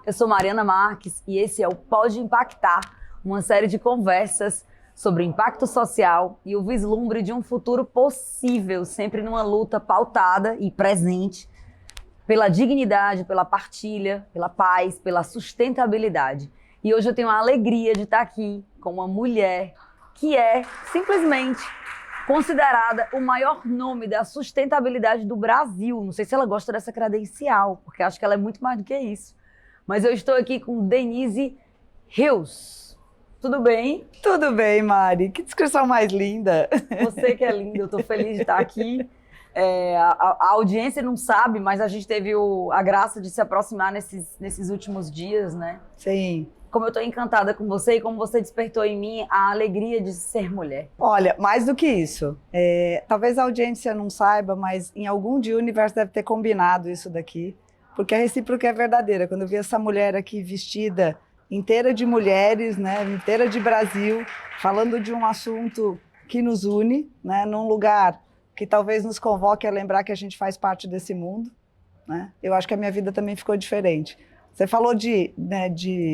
Eu sou Mariana Marques e esse é o Pode Impactar, uma série de conversas sobre o impacto social e o vislumbre de um futuro possível, sempre numa luta pautada e presente pela dignidade, pela partilha, pela paz, pela sustentabilidade. E hoje eu tenho a alegria de estar aqui com uma mulher que é simplesmente considerada o maior nome da sustentabilidade do Brasil. Não sei se ela gosta dessa credencial, porque acho que ela é muito mais do que isso. Mas eu estou aqui com Denise Rios. Tudo bem? Tudo bem, Mari. Que descrição mais linda. Você que é linda, eu estou feliz de estar aqui. A audiência não sabe, mas a gente teve a graça de se aproximar nesses últimos dias, né? Sim. Como eu estou encantada com você e como você despertou em mim a alegria de ser mulher. Olha, mais do que isso, talvez a audiência não saiba, mas em algum dia o universo deve ter combinado isso daqui, porque a recíproca é verdadeira. Quando eu vi essa mulher aqui vestida inteira de mulheres, né, inteira de Brasil, falando de um assunto que nos une, né, num lugar que talvez nos convoque a lembrar que a gente faz parte desse mundo, né? Eu acho que a minha vida também ficou diferente. Você falou de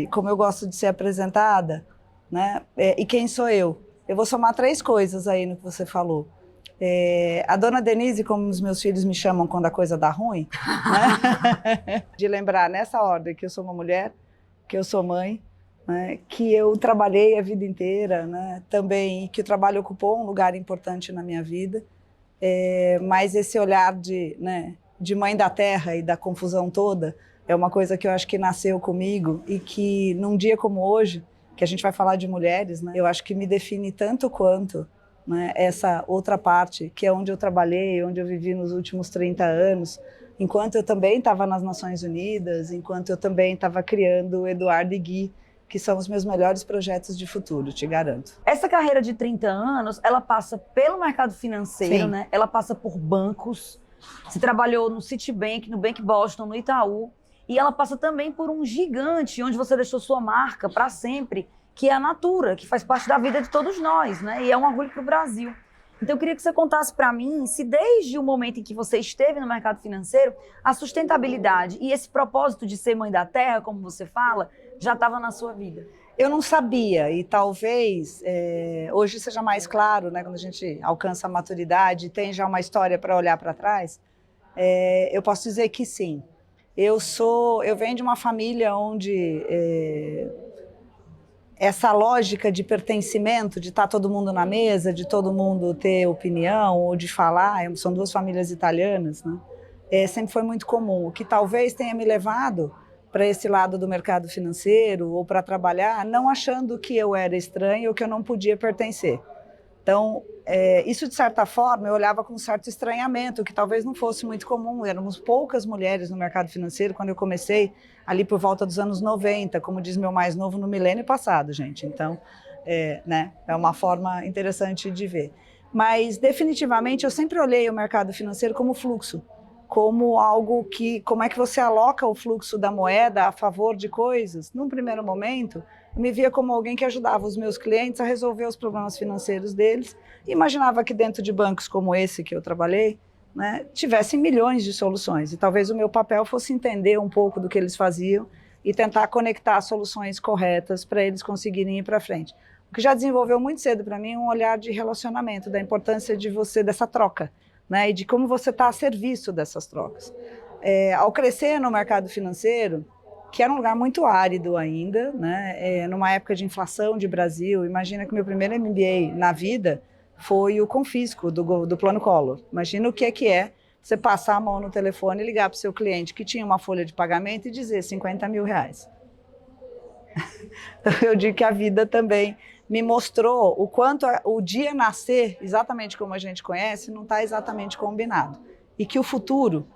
como eu gosto de ser apresentada, né? E quem sou eu? Eu vou somar 3 coisas aí no que você falou. A dona Denise, como os meus filhos me chamam quando a coisa dá ruim, né? De lembrar nessa ordem que eu sou uma mulher, que eu sou mãe, né? Que eu trabalhei a vida inteira, né? Também que o trabalho ocupou um lugar importante na minha vida, mas esse olhar de mãe da terra e da confusão toda é uma coisa que eu acho que nasceu comigo e que num dia como hoje, que a gente vai falar de mulheres, né, eu acho que me define tanto quanto, né, essa outra parte, que é onde eu trabalhei, onde eu vivi nos últimos 30 anos, enquanto eu também estava nas Nações Unidas, enquanto eu também estava criando o Eduardo e Gui, que são os meus melhores projetos de futuro, te garanto. Essa carreira de 30 anos, ela passa pelo mercado financeiro, Sim. né? Ela passa por bancos. Você trabalhou no Citibank, no Bank Boston, no Itaú. E ela passa também por um gigante, onde você deixou sua marca para sempre, que é a Natura, que faz parte da vida de todos nós, né? E é um orgulho para o Brasil. Então eu queria que você contasse para mim se desde o momento em que você esteve no mercado financeiro, a sustentabilidade e esse propósito de ser mãe da terra, como você fala, já estava na sua vida. Eu não sabia, e talvez hoje seja mais claro, né, quando a gente alcança a maturidade e tem já uma história para olhar para trás, eu posso dizer que sim. Eu venho de uma família onde essa lógica de pertencimento, de estar todo mundo na mesa, de todo mundo ter opinião ou de falar, são 2 famílias italianas, né? Sempre foi muito comum, o que talvez tenha me levado para esse lado do mercado financeiro ou para trabalhar, não achando que eu era estranha ou que eu não podia pertencer. Então, isso de certa forma eu olhava com um certo estranhamento, que talvez não fosse muito comum. Éramos poucas mulheres no mercado financeiro quando eu comecei, ali por volta dos anos 90, como diz meu mais novo, no milênio passado, gente. Então, é uma forma interessante de ver. Mas, definitivamente, eu sempre olhei o mercado financeiro como fluxo, como algo como é que você aloca o fluxo da moeda a favor de coisas. Num primeiro momento, eu me via como alguém que ajudava os meus clientes a resolver os problemas financeiros deles. Imaginava que dentro de bancos como esse que eu trabalhei, né, tivessem milhões de soluções. E talvez o meu papel fosse entender um pouco do que eles faziam e tentar conectar soluções corretas para eles conseguirem ir para frente. O que já desenvolveu muito cedo para mim um olhar de relacionamento, da importância dessa troca, né, e de como você está a serviço dessas trocas. Ao crescer no mercado financeiro, que era um lugar muito árido ainda, né, numa época de inflação de Brasil, imagina que meu primeiro MBA na vida foi o confisco do Plano Collor. Imagina o que é você passar a mão no telefone e ligar para o seu cliente que tinha uma folha de pagamento e dizer 50 mil reais. Então, eu digo que a vida também me mostrou o quanto o dia nascer, exatamente como a gente conhece, não está exatamente combinado. E que o futuro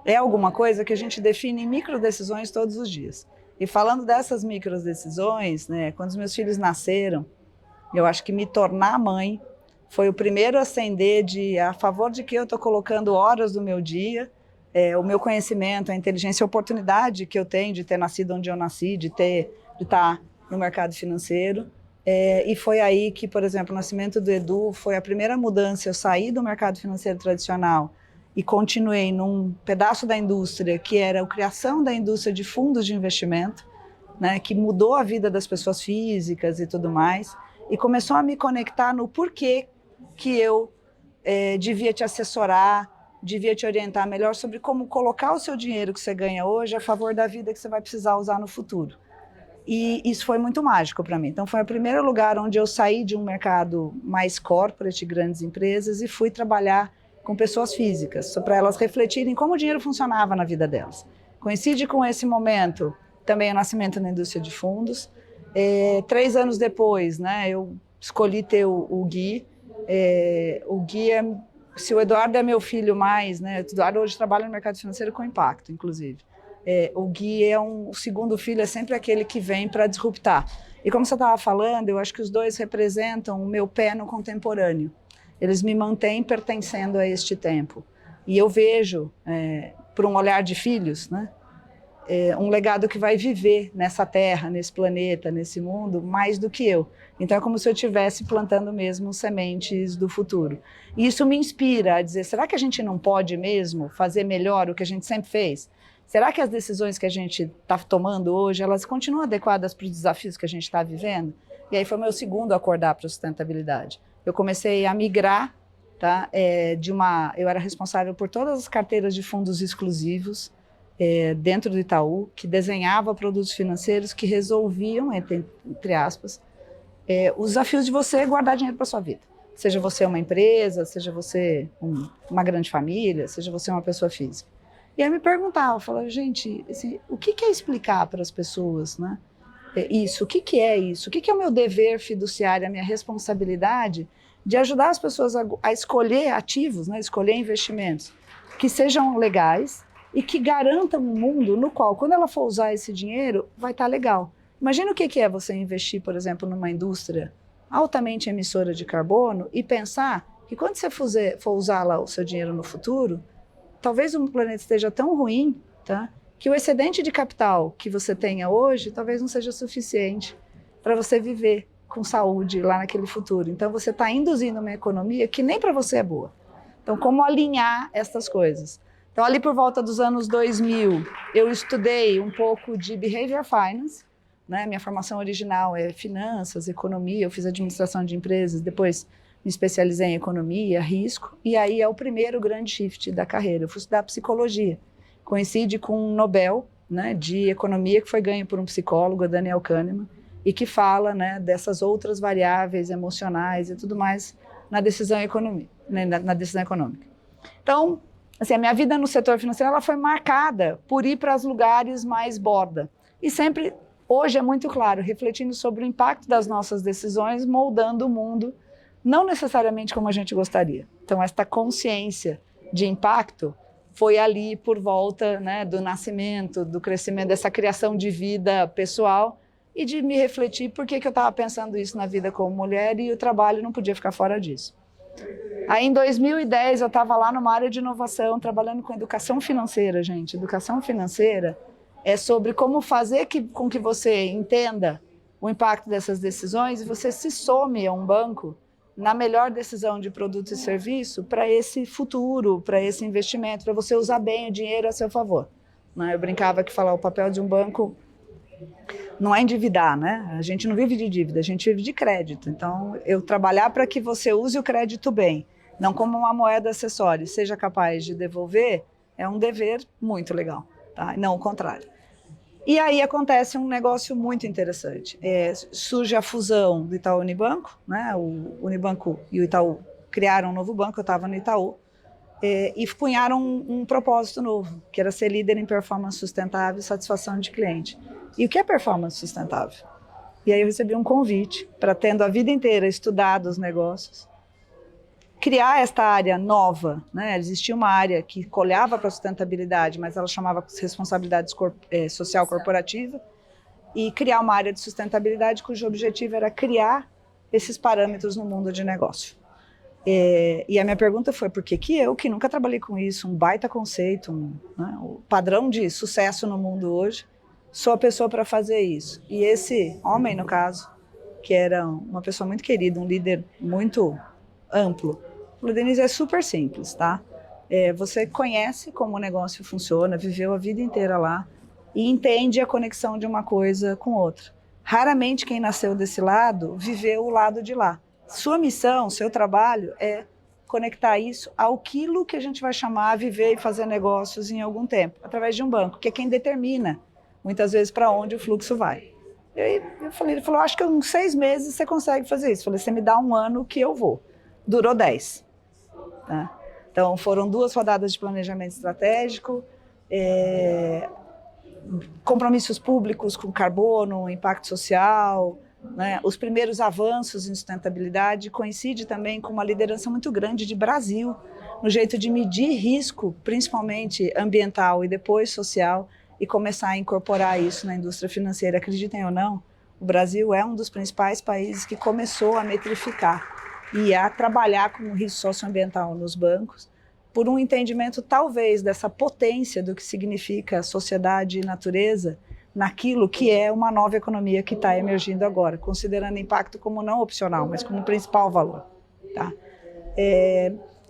é alguma coisa que a gente define em microdecisões todos os dias. E falando dessas microdecisões, né, quando os meus filhos nasceram, eu acho que me tornar mãe foi o primeiro acender a favor de que eu estou colocando horas do meu dia, o meu conhecimento, a inteligência, a oportunidade que eu tenho de ter nascido onde eu nasci, de estar no mercado financeiro. E foi aí que, por exemplo, o nascimento do Edu foi a primeira mudança. Eu saí do mercado financeiro tradicional e continuei num pedaço da indústria que era a criação da indústria de fundos de investimento. né, que mudou a vida das pessoas físicas e tudo mais, e começou a me conectar no porquê que eu devia te assessorar, devia te orientar melhor sobre como colocar o seu dinheiro que você ganha hoje a favor da vida que você vai precisar usar no futuro. E isso foi muito mágico para mim. Então foi o primeiro lugar onde eu saí de um mercado mais corporate, grandes empresas, e fui trabalhar com pessoas físicas, para elas refletirem como o dinheiro funcionava na vida delas. Coincide com esse momento também o nascimento da indústria de fundos. 3 anos depois, né, eu escolhi ter o Gui. O Gui se o Eduardo é meu filho mais, né, o Eduardo hoje trabalha no mercado financeiro com impacto, inclusive. O Gui o segundo filho é sempre aquele que vem para disruptar. E como você estava falando, eu acho que os dois representam o meu pé no contemporâneo. Eles me mantêm pertencendo a este tempo. E eu vejo, por um olhar de filhos, né, um legado que vai viver nessa terra, nesse planeta, nesse mundo, mais do que eu. Então é como se eu estivesse plantando mesmo sementes do futuro. E isso me inspira a dizer, será que a gente não pode mesmo fazer melhor o que a gente sempre fez? Será que as decisões que a gente está tomando hoje, elas continuam adequadas para os desafios que a gente está vivendo? E aí foi o meu segundo acordar para a sustentabilidade. Eu comecei a migrar, tá? Eu era responsável por todas as carteiras de fundos exclusivos dentro do Itaú, que desenhava produtos financeiros que resolviam, entre aspas, os desafios de você guardar dinheiro para sua vida. Seja você uma empresa, seja você uma grande família, seja você uma pessoa física. E aí me perguntava, eu falava, gente, assim, o que é explicar para as pessoas, né? Isso, o que é isso? O que é o meu dever fiduciário, a minha responsabilidade de ajudar as pessoas a escolher ativos, né? Escolher investimentos que sejam legais e que garantam um mundo no qual, quando ela for usar esse dinheiro, vai estar legal. Imagina o que é você investir, por exemplo, numa indústria altamente emissora de carbono e pensar que quando você for usar lá o seu dinheiro no futuro, talvez o planeta esteja tão ruim, tá, que o excedente de capital que você tenha hoje talvez não seja suficiente para você viver com saúde lá naquele futuro. Então você está induzindo uma economia que nem para você é boa. Então como alinhar essas coisas? Então ali por volta dos anos 2000, eu estudei um pouco de Behavior Finance, né? Minha formação original é finanças, economia, eu fiz administração de empresas, depois me especializei em economia, risco, e aí é o primeiro grande shift da carreira. Eu fui estudar psicologia. Coincide com um Nobel, né, de economia que foi ganho por um psicólogo, Daniel Kahneman, e que fala, né, dessas outras variáveis emocionais e tudo mais na decisão econômica, né, na decisão econômica. Então, assim, a minha vida no setor financeiro ela foi marcada por ir para os lugares mais borda. E sempre, hoje é muito claro, refletindo sobre o impacto das nossas decisões, moldando o mundo não necessariamente como a gente gostaria. Então, esta consciência de impacto foi ali por volta, né, do nascimento, do crescimento, dessa criação de vida pessoal e de me refletir por que eu estava pensando isso na vida como mulher e o trabalho não podia ficar fora disso. Aí, em 2010, eu estava lá numa área de inovação, trabalhando com educação financeira, gente. Educação financeira é sobre como fazer com que você entenda o impacto dessas decisões e você se some a um banco na melhor decisão de produto e serviço para esse futuro, para esse investimento, para você usar bem o dinheiro a seu favor. Eu brincava que falar o papel de um banco não é endividar, né? A gente não vive de dívida, a gente vive de crédito. Então, eu trabalhar para que você use o crédito bem, não como uma moeda acessória, seja capaz de devolver, é um dever muito legal, tá? Não o contrário. E aí acontece um negócio muito interessante. Surge a fusão do Itaú Unibanco, né? O Unibanco e o Itaú criaram um novo banco, eu estava no Itaú, e cunharam um propósito novo, que era ser líder em performance sustentável e satisfação de cliente. E o que é performance sustentável? E aí eu recebi um convite para, tendo a vida inteira estudado os negócios, criar esta área nova, né? Existia uma área que olhava para a sustentabilidade, mas ela chamava responsabilidade social corporativa, e criar uma área de sustentabilidade cujo objetivo era criar esses parâmetros no mundo de negócio. E a minha pergunta foi, por que eu, que nunca trabalhei com isso, um baita conceito, né, o padrão de sucesso no mundo hoje, sou a pessoa para fazer isso? E esse homem, no caso, que era uma pessoa muito querida, um líder muito amplo, falou, Denise, é super simples, tá? Você conhece como o negócio funciona, viveu a vida inteira lá, e entende a conexão de uma coisa com outra. Raramente quem nasceu desse lado viveu o lado de lá. Sua missão, seu trabalho é conectar isso àquilo que a gente vai chamar viver e fazer negócios em algum tempo, através de um banco, que é quem determina, muitas vezes, para onde o fluxo vai. E aí ele falou, acho que em 6 meses você consegue fazer isso. Eu falei, você me dá 1 ano que eu vou. Durou 10. Tá? Então, foram 2 rodadas de planejamento estratégico, compromissos públicos com carbono, impacto social, né? Os primeiros avanços em sustentabilidade coincide também com uma liderança muito grande de Brasil, no jeito de medir risco, principalmente ambiental e depois social, e começar a incorporar isso na indústria financeira. Acreditem ou não, o Brasil é um dos principais países que começou a metrificar e a trabalhar com o risco socioambiental nos bancos, por um entendimento talvez dessa potência do que significa sociedade e natureza naquilo que é uma nova economia que está emergindo agora, considerando impacto como não opcional, mas como principal valor. Tá?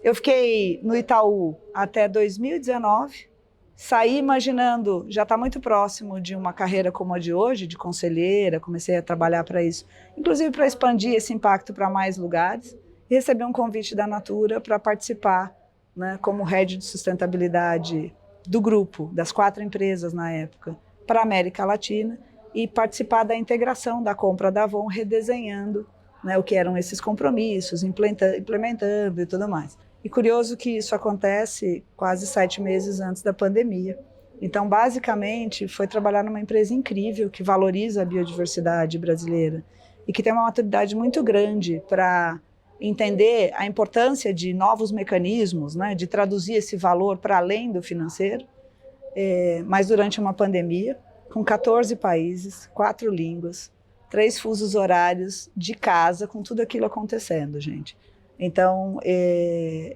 Eu fiquei no Itaú até 2019, saí imaginando, já está muito próximo de uma carreira como a de hoje, de conselheira, comecei a trabalhar para isso, inclusive para expandir esse impacto para mais lugares, e recebi um convite da Natura para participar, né, como head de sustentabilidade do grupo, das 4 empresas na época, para a América Latina, e participar da integração da compra da Avon, redesenhando, né, o que eram esses compromissos, implementando e tudo mais. E curioso que isso acontece quase 7 meses antes da pandemia. Então, basicamente, foi trabalhar numa empresa incrível que valoriza a biodiversidade brasileira e que tem uma maturidade muito grande para entender a importância de novos mecanismos, né, de traduzir esse valor para além do financeiro, mas durante uma pandemia, com 14 países, 4 línguas, 3 fusos horários de casa, com tudo aquilo acontecendo, gente. Então,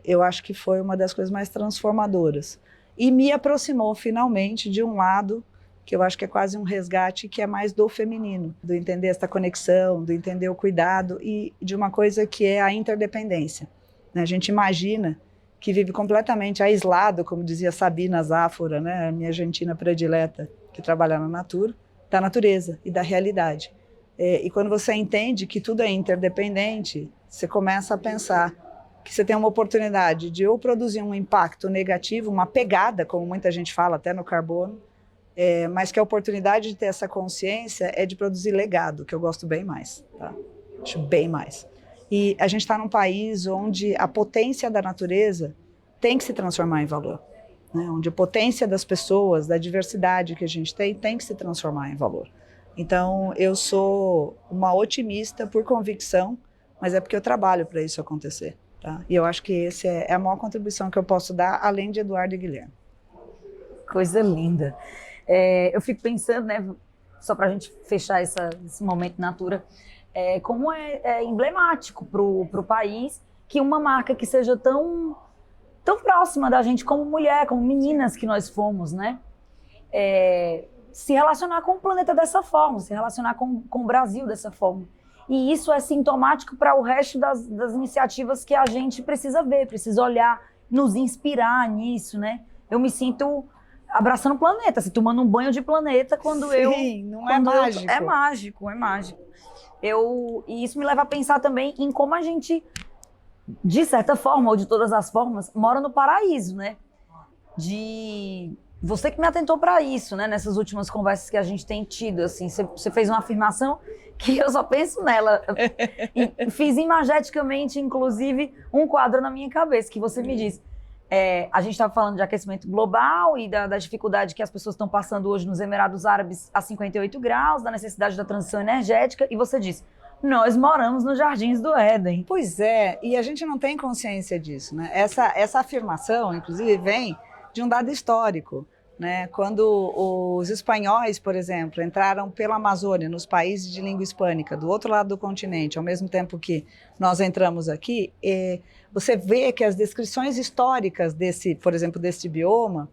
eu acho que foi uma das coisas mais transformadoras. E me aproximou, finalmente, de um lado que eu acho que é quase um resgate, que é mais do feminino, do entender essa conexão, do entender o cuidado e de uma coisa que é a interdependência. Né? A gente imagina que vive completamente aislado, como dizia Sabina Záfora, né? A minha argentina predileta, que trabalha na Natura, da natureza e da realidade. E quando você entende que tudo é interdependente, você começa a pensar que você tem uma oportunidade de ou produzir um impacto negativo, uma pegada, como muita gente fala, até no carbono, mas que a oportunidade de ter essa consciência é de produzir legado, que eu gosto bem mais, tá? Acho bem mais. E a gente está num país onde a potência da natureza tem que se transformar em valor, né? Onde a potência das pessoas, da diversidade que a gente tem que se transformar em valor. Então, eu sou uma otimista por convicção, mas é porque eu trabalho para isso acontecer, tá? E eu acho que essa é a maior contribuição que eu posso dar, além de Eduardo e Guilherme. Coisa linda. Eu fico pensando, né, só para a gente fechar esse momento Natura, como é emblemático para o país que uma marca que seja tão próxima da gente como mulher, como meninas que nós fomos, né? Se relacionar com o planeta dessa forma, se relacionar com o Brasil dessa forma. E isso é sintomático para o resto das iniciativas que a gente precisa ver, precisa olhar, nos inspirar nisso, né? Eu me sinto abraçando o planeta, se tomando um banho de planeta quando Sim, não é mágico. É mágico, é mágico. E isso me leva a pensar também em como a gente, de certa forma, ou de todas as formas, mora no paraíso, né? Você que me atentou para isso, né? Nessas últimas conversas que a gente tem tido, assim, você fez uma afirmação que eu só penso nela. E fiz imageticamente, inclusive, um quadro na minha cabeça, que você me disse. A gente estava falando de aquecimento global e da dificuldade que as pessoas estão passando hoje nos Emirados Árabes a 58 graus, da necessidade da transição energética, e você disse, nós moramos nos Jardins do Éden. Pois é, e a gente não tem consciência disso, né? Essa afirmação, inclusive, vem de um dado histórico, né? Quando os espanhóis, por exemplo, entraram pela Amazônia, nos países de língua hispânica, do outro lado do continente, ao mesmo tempo que nós entramos aqui, você vê que as descrições históricas por exemplo, desse bioma,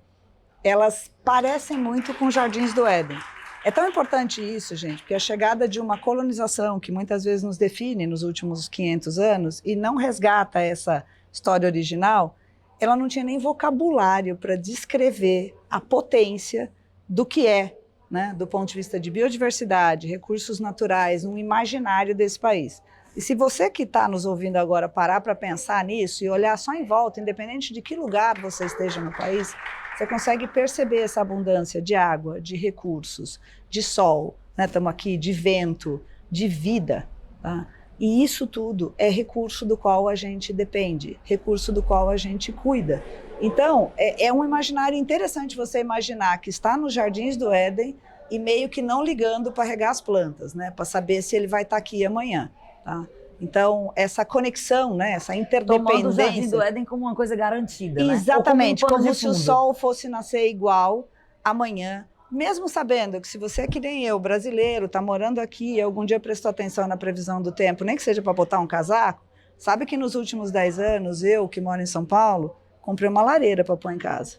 elas parecem muito com os Jardins do Éden. É tão importante isso, gente, porque a chegada de uma colonização que muitas vezes nos define nos últimos 500 anos e não resgata essa história original, ela não tinha nem vocabulário para descrever a potência do que é né, do ponto de vista de biodiversidade, recursos naturais, um imaginário desse país. E se você que está nos ouvindo agora parar para pensar nisso e olhar só em volta, independente de que lugar você esteja no país, você consegue perceber essa abundância de água, de recursos, de sol, né, estamos aqui, de vento, de vida, tá? E isso tudo é recurso do qual a gente depende, recurso do qual a gente cuida. Então, é um imaginário interessante você imaginar que está nos jardins do Éden e meio que não ligando para regar as plantas, né, para saber se ele vai estar aqui amanhã. Tá? Então, essa conexão, né, essa interdependência... Tomando o Jardim do Éden como uma coisa garantida, né? Exatamente, como se o fundo. sol fosse nascer igual amanhã, mesmo sabendo que se você é que nem eu, brasileiro, está morando aqui e algum dia prestou atenção na previsão do tempo, nem que seja para botar um casaco, sabe que nos últimos 10 anos, eu, que moro em São Paulo, comprei uma lareira para pôr em casa.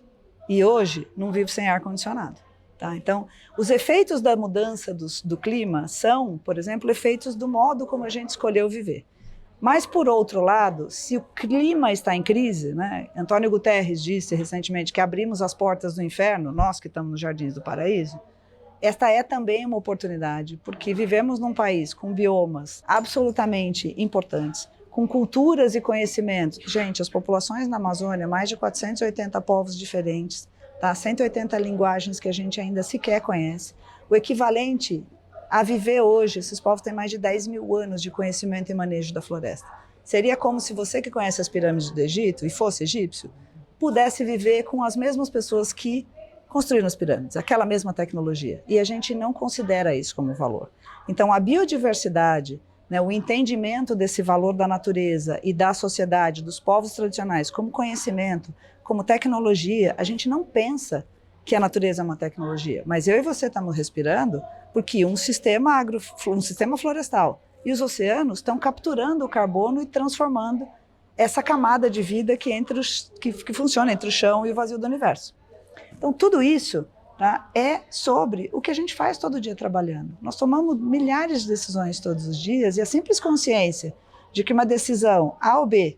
E hoje, não vivo sem ar-condicionado. Tá? Então, os efeitos da mudança do clima são, por exemplo, efeitos do modo como a gente escolheu viver. Mas, por outro lado, se o clima está em crise, né? Antônio Guterres disse recentemente que abrimos as portas do inferno, nós que estamos nos Jardins do Paraíso, esta é também uma oportunidade, porque vivemos num país com biomas absolutamente importantes, com culturas e conhecimentos. Gente, as populações na Amazônia, mais de 480 povos diferentes, tá? 180 linguagens que a gente ainda sequer conhece. O equivalente a viver hoje, esses povos têm mais de 10 mil anos de conhecimento e manejo da floresta. Seria como se você que conhece as pirâmides do Egito e fosse egípcio, pudesse viver com as mesmas pessoas que construíram as pirâmides, aquela mesma tecnologia. E a gente não considera isso como valor. Então, a biodiversidade, né, o entendimento desse valor da natureza e da sociedade, dos povos tradicionais, como conhecimento, como tecnologia, a gente não pensa que a natureza é uma tecnologia, mas eu e você estamos respirando porque um sistema florestal e os oceanos estão capturando o carbono e transformando essa camada de vida que funciona entre o chão e o vazio do universo. Então, tudo isso, tá, é sobre o que a gente faz todo dia trabalhando. Nós tomamos milhares de decisões todos os dias e a simples consciência de que uma decisão A ou B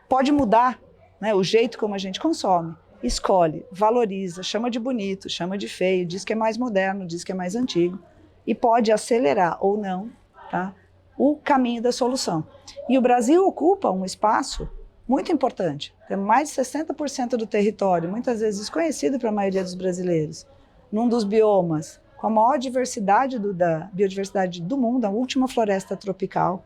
pode mudar, né, o jeito como a gente consome, escolhe, valoriza, chama de bonito, chama de feio, diz que é mais moderno, diz que é mais antigo e pode acelerar ou não, tá, o caminho da solução. E o Brasil ocupa um espaço muito importante. Tem mais de 60% do território, muitas vezes desconhecido para a maioria dos brasileiros, num dos biomas com a maior diversidade da biodiversidade do mundo, a última floresta tropical,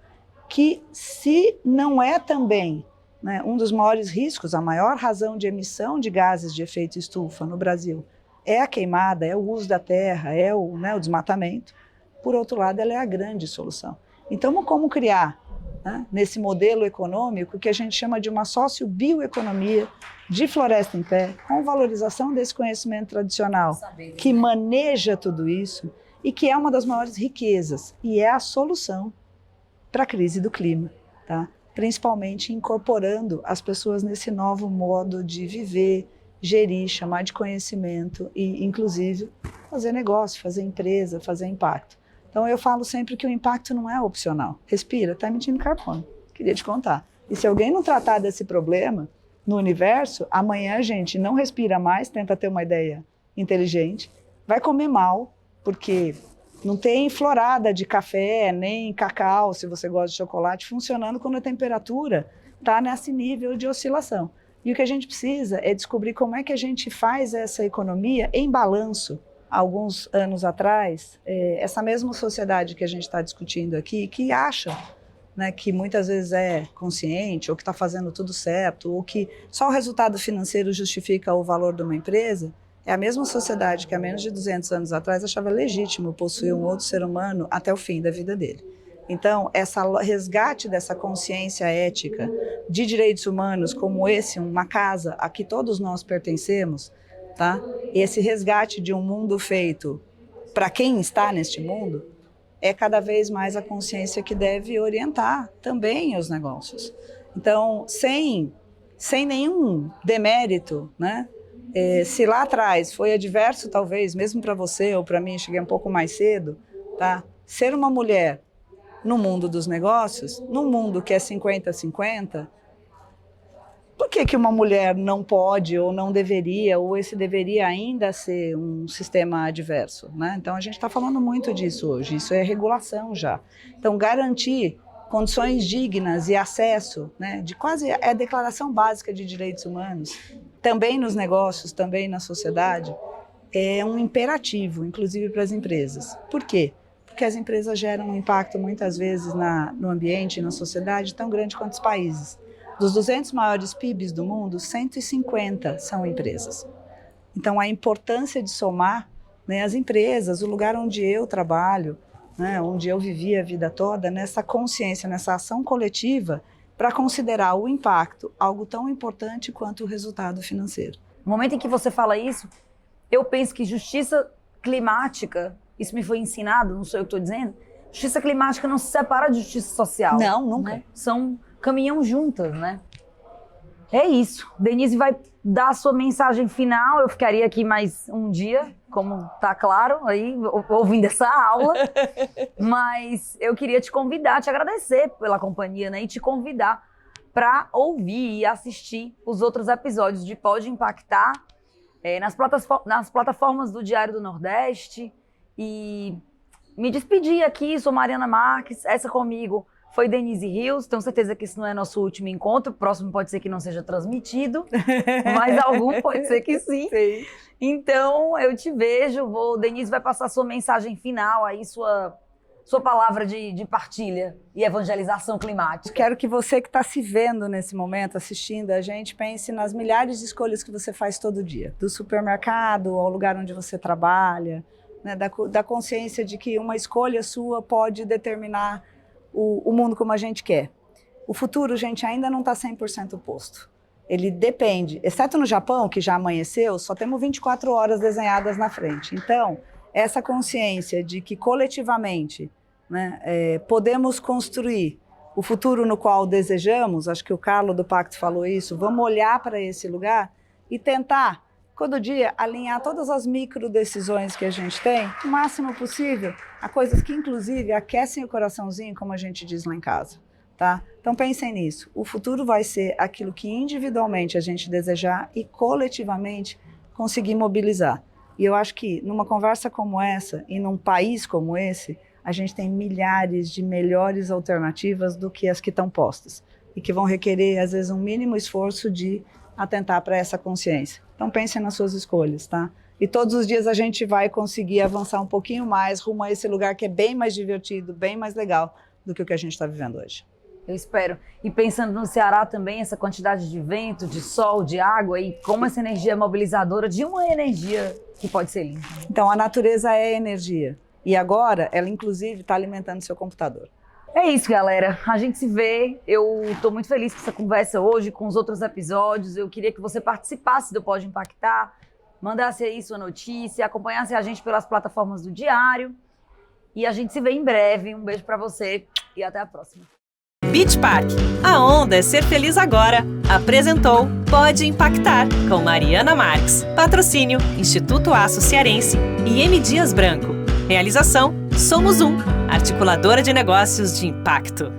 que se não é também, né, um dos maiores riscos, a maior razão de emissão de gases de efeito estufa no Brasil é a queimada, é o uso da terra, é o desmatamento. Por outro lado, ela é a grande solução. Então, como criar, né, nesse modelo econômico que a gente chama de uma sociobioeconomia de floresta em pé, com valorização desse conhecimento tradicional, que maneja tudo isso e que é uma das maiores riquezas e é a solução para a crise do clima, tá? Principalmente incorporando as pessoas nesse novo modo de viver, gerir, chamar de conhecimento e, inclusive, fazer negócio, fazer empresa, fazer impacto. Então, eu falo sempre que o impacto não é opcional. Respira, está emitindo carbono. Queria te contar. E se alguém não tratar desse problema no universo, amanhã a gente não respira mais, tenta ter uma ideia inteligente, vai comer mal, porque não tem florada de café, nem cacau, se você gosta de chocolate, funcionando quando a temperatura está nesse nível de oscilação. E o que a gente precisa é descobrir como é que a gente faz essa economia em balanço. Alguns anos atrás, essa mesma sociedade que a gente está discutindo aqui, que acha, né, que muitas vezes é consciente, ou que está fazendo tudo certo, ou que só o resultado financeiro justifica o valor de uma empresa, é a mesma sociedade que há menos de 200 anos atrás achava legítimo possuir um outro ser humano até o fim da vida dele. Então, esse resgate dessa consciência ética de direitos humanos, como esse, uma casa a que todos nós pertencemos, tá? Esse resgate de um mundo feito para quem está neste mundo, é cada vez mais a consciência que deve orientar também os negócios. Então, sem nenhum demérito, né? Se lá atrás foi adverso, talvez, mesmo para você ou para mim, cheguei um pouco mais cedo, tá? Ser uma mulher no mundo dos negócios, num mundo que é 50-50, por que uma mulher não pode ou não deveria, ou esse deveria ainda ser um sistema adverso, né? Então a gente está falando muito disso hoje, isso é regulação já. Então garantir condições dignas e acesso, né, de quase é a declaração básica de direitos humanos, também nos negócios, também na sociedade, é um imperativo, inclusive para as empresas. Por quê? Porque as empresas geram um impacto muitas vezes no ambiente e na sociedade tão grande quanto os países. Dos 200 maiores PIBs do mundo, 150 são empresas. Então, a importância de somar, né, as empresas, o lugar onde eu trabalho, né, onde eu vivi a vida toda, nessa consciência, nessa ação coletiva, para considerar o impacto algo tão importante quanto o resultado financeiro. No momento em que você fala isso, eu penso que justiça climática, isso me foi ensinado, não sou eu que estou dizendo, justiça climática não se separa de justiça social. Não, nunca. Né? Caminham juntas, né? É isso. Denise vai dar a sua mensagem final. Eu ficaria aqui mais um dia, como tá claro, aí, ouvindo essa aula. Mas eu queria te convidar, te agradecer pela companhia, né? E te convidar para ouvir e assistir os outros episódios de Pode Impactar nas plataformas do Diário do Nordeste. E me despedir aqui, sou Mariana Marques, essa comigo foi Denise Rios. Tenho certeza que esse não é nosso último encontro, o próximo pode ser que não seja transmitido, mas algum pode ser que sim. Então, eu te vejo, Denise vai passar sua mensagem final, aí sua palavra de partilha e evangelização climática. Quero que você que está se vendo nesse momento, assistindo a gente, pense nas milhares de escolhas que você faz todo dia, do supermercado ao lugar onde você trabalha, né, da consciência de que uma escolha sua pode determinar o mundo como a gente quer. O futuro, gente, ainda não está 100% posto. Ele depende, exceto no Japão, que já amanheceu, só temos 24 horas desenhadas na frente. Então, essa consciência de que coletivamente, né, podemos construir o futuro no qual desejamos, acho que o Carlos do Pacto falou isso, vamos olhar para esse lugar e tentar, todo dia, alinhar todas as micro decisões que a gente tem, o máximo possível, a coisas que, inclusive, aquecem o coraçãozinho, como a gente diz lá em casa, tá? Então, pensem nisso. O futuro vai ser aquilo que individualmente a gente desejar e coletivamente conseguir mobilizar. E eu acho que, numa conversa como essa e num país como esse, a gente tem milhares de melhores alternativas do que as que estão postas e que vão requerer, às vezes, um mínimo esforço de atentar para essa consciência. Então pensem nas suas escolhas, tá? E todos os dias a gente vai conseguir avançar um pouquinho mais rumo a esse lugar que é bem mais divertido, bem mais legal do que o que a gente está vivendo hoje. Eu espero. E pensando no Ceará também, essa quantidade de vento, de sol, de água e como essa energia é mobilizadora de uma energia que pode ser limpa. Então a natureza é energia. E agora ela inclusive está alimentando seu computador. É isso, galera. A gente se vê. Eu estou muito feliz com essa conversa hoje, com os outros episódios. Eu queria que você participasse do Pode Impactar, mandasse aí sua notícia, acompanhasse a gente pelas plataformas do Diário. E a gente se vê em breve. Um beijo para você e até a próxima. Beach Park. A onda é ser feliz agora. Apresentou Pode Impactar com Mariana Marques. Patrocínio Instituto Aço Cearense e M. Dias Branco. Realização Somos Um, articuladora de negócios de impacto.